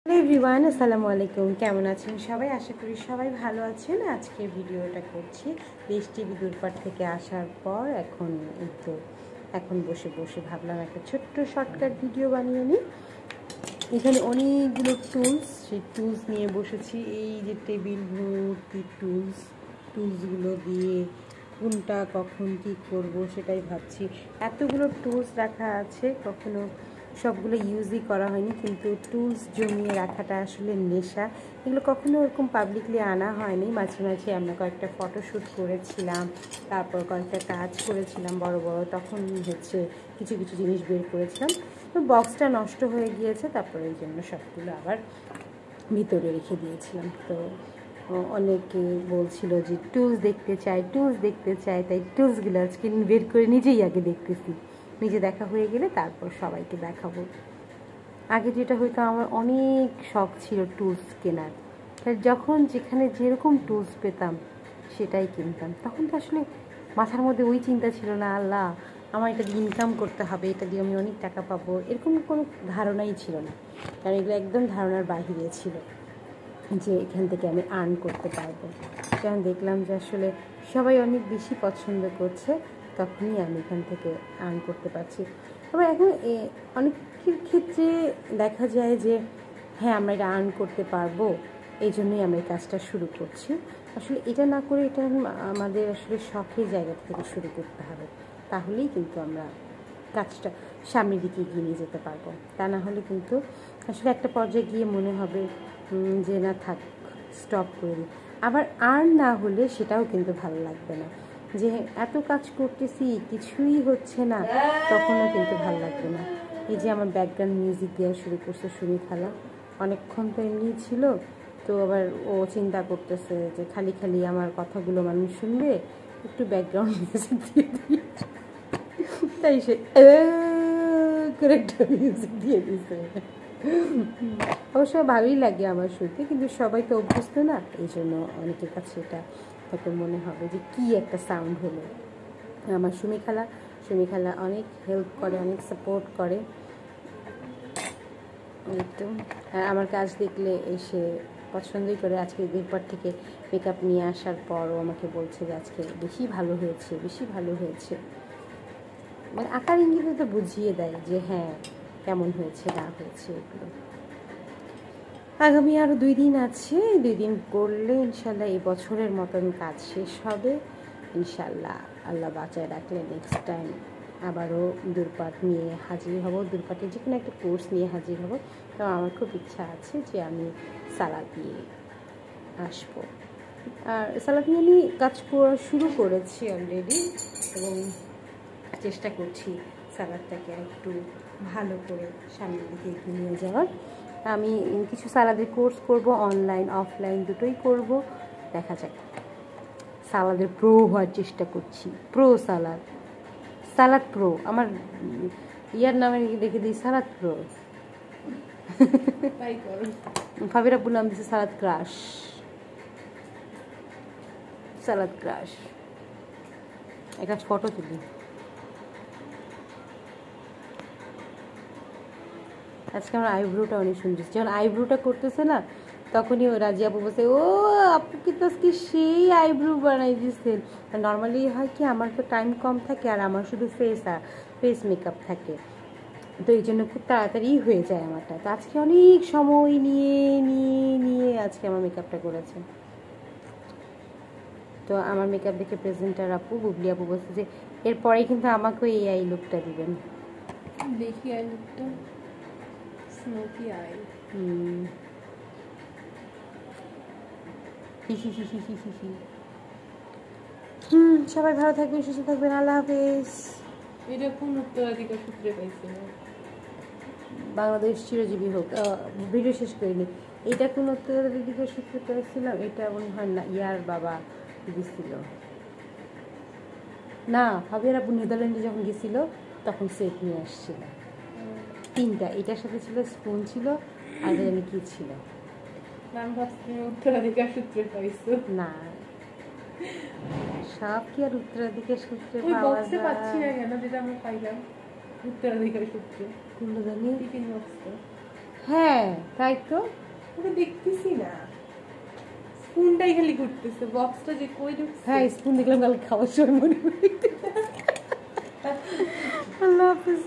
Hello everyone, আসসালামু আলাইকুম। কেমন আছেন সবাই? আশা করি সবাই ভালো আছেন। আজকে ভিডিওটা করছি দেশ টিভি দূরপাঠ থেকে আসার পর। এখন বসে বসে ভাবলাম একটা ছোট্ট শর্টকাট ভিডিও বানিয়ে নিই। এখানে অনেকগুলো টুলস, সেই টুলস নিয়ে বসেছি। এই যে টেবিল ভর্তি টুলসগুলো দিয়ে কোনটা কখন কী করব সেটাই ভাবছি। এতগুলো টুলস রাখা আছে, কখনো সবগুলো ইউজই করা হয়নি, কিন্তু টুলস জমিয়ে রাখাটা আসলে নেশা। এগুলো কখনো ওরকম পাবলিকলি আনা হয়নি। মাঝে মাঝে আমরা কয়েকটা ফটোশ্যুট করেছিলাম, তারপর কয়েকটা কাজ করেছিলাম বড় বড়, তখন কিছু কিছু জিনিস বের করেছিলাম। তো বক্সটা নষ্ট হয়ে গিয়েছে, তারপরে এই জন্য সবগুলো আবার ভিতরে রেখে দিয়েছিলাম। তো অনেকে বলছিল যে টুলস দেখতে চাই, তাই টুলসগুলো আজকে বের করে নিজেই আগে দেখতেছি। নিজে দেখা হয়ে গেলে তারপর সবাইকে দেখাবো। আগে যেটা হয়তো আমার অনেক শখ ছিল টুলস কেনার, তাই যখন যেখানে যেরকম টুলস পেতাম সেটাই কিনতাম। তখন তো আসলে মাথার মধ্যে ওই চিন্তা ছিল না, আল্লাহ আমার এটা দিয়ে ইনকাম করতে হবে, এটা দিয়ে আমি অনেক টাকা পাবো, এরকম কোনো ধারণাই ছিল না। কারণ এগুলো একদম ধারণার বাহিরে ছিল যে এখান থেকে আমি আর্ন করতে পারবো। যখন দেখলাম যে আসলে সবাই অনেক বেশি পছন্দ করছে, তখনই আমি এখান থেকে আর্ন করতে পারছি। আবার এখন অনেকের ক্ষেত্রে দেখা যায় যে হ্যাঁ, আমরা এটা আর্ন করতে পারবো, এই জন্যই আমরা এই কাজটা শুরু করছি। আসলে এটা না করে এটা আমাদের আসলে শখের জায়গা থেকে শুরু করতে হবে, তাহলেই কিন্তু আমরা কাজটা সামনের দিকে এগিয়ে নিয়ে যেতে পারবো। তা না হলে কিন্তু আসলে একটা পর্যায়ে গিয়ে মনে হবে যে না থাক, স্টপ করে দিই। আবার আর্ন না হলে সেটাও কিন্তু ভালো লাগবে না, যে এত কাজ করতেছি কিছুই হচ্ছে না, তখনও কিন্তু ভালো লাগবে না। এই যে আমার ব্যাকগ্রাউন্ড মিউজিক দেওয়া শুরু করছে সুমি খালা, অনেকক্ষণ তো এমনি ছিল, তো আবার ও চিন্তা করতেছে যে খালি খালি আমার কথাগুলো মানুষ শুনবে, একটু ব্যাকগ্রাউন্ড মিউজিক দিয়ে দিই। তাই সে করে একটা মিউজিক দিয়ে দিচ্ছে। অবশ্য ভালোই লাগে আমার শুনতে, কিন্তু সবাই তো অভ্যস্ত না, এই জন্য অনেকের কাছে এটা হয়তো মনে হবে যে কী একটা সাউন্ড হলো। আমার সুমি খালা অনেক হেল্প করে, অনেক সাপোর্ট করে। একদম আমার কাজ দেখলে এসে পছন্দই করে। আজকে দূরপাঠ থেকে মেকআপ নিয়ে আসার পরও আমাকে বলছে যে আজকে বেশি ভালো হয়েছে। মানে আকার ইঙ্গিতে তো বুঝিয়ে দেয় যে হ্যাঁ কেমন হয়েছে না হয়েছে। এগুলো আগামী আরও 2 দিন আছে, 2 দিন করলে ইনশাল্লাহ এই বছরের মতন কাজ শেষ হবে ইনশাল্লাহ। আল্লাহ বাঁচায় রাখলে নেক্সট টাইম আবারও দূরপাঠ নিয়ে হাজির হব, দূরপাঠের যে কোনো একটা কোর্স নিয়ে হাজির হব। তো আমার খুব ইচ্ছা আছে যে আমি সালাদ নিয়ে আসবো। আর সালাদ নিয়ে আমি কাজ করা শুরু করেছি অলরেডি, এবং চেষ্টা করছি সালাদটাকে একটু ভালো করে সামনের দিকে এগিয়ে নিয়ে যাওয়ার। আমি কিছু সালাদের কোর্স করব, অনলাইন অফলাইন দুটোই করব। দেখা যাক, সালাদের প্রো হওয়ার চেষ্টা করছি। সালাদ প্রো, আমার ইয়ার নামে রেখে দিই সালাদ প্রো। ভাবিরা বললাম দিচ্ছে সালাদ ক্রাশ। একটা ফটো তুলি। আজকে আমার আইব্রোটা অনেক সুন্দর। যখন আইব্রোটা করতেছে না, তখনই ও রাজি আপু বলছে, ও আপু কি তো আজকে সেই আইব্রো বানাই দিচ্ছেন। নর্মালি হয় কি, আমার তো টাইম কম থাকে আর আমার শুধু ফেস মেকআপ থাকে, তো এই জন্য খুব তাড়াতাড়ি হয়ে যায় আমারটা। তো আজকে অনেক সময় নিয়ে আজকে আমার মেকআপটা করেছে। তো আমার মেকআপ দেখে প্রেজেন্টার আপু বুবলি আপু বলছে যে এরপরেই কিন্তু আমাকেও এই আই লুকটা দিবেন। দেখি আই লুকটা স্মোকি আই। সবাই ভালো থাকবেন, সুস্থ থাকবেন, আল্লাহ হাফেজ। এটা কোন উত্তরাধিকার সূত্রে পাইছে? বাংলাদেশ চিরজীবী হোক। ভিডিও শেষ করিনি। এটা কোন উত্তরাধিকার সূত্রে পেয়েছিলাম, এটা মনে হয় না ইয়ার বাবা দিছিল না, ভাবিয়ার আপু নেদারল্যান্ডে যখন গেছিল তখন সেট নিয়ে আসছিল 3টা। এটার সাথে ছিল স্পুন, ছিল আর জানি কি ছিল। নাম ভাবছি উত্তরাধিকার সূত্রে পাইছো না, সব কি আর উত্তরাধিকার সূত্রে ওই পাওয়া বক্সে যায়? পাচ্ছি না কেন যেটা আমরা পাইলাম উত্তরাধিকার সূত্রে? কোনটা জানি? টিফিন বক্সটা হ্যাঁ তাই তো। ওটা দেখতেছি না, স্পুনটাই খালি ঘুরতেছে, বক্সটা যে কই ঢুকছে। হ্যাঁ স্পুন দেখলাম কালকে খাওয়ার সময় মনে পড়ে। আল্লাহ হাফিজ।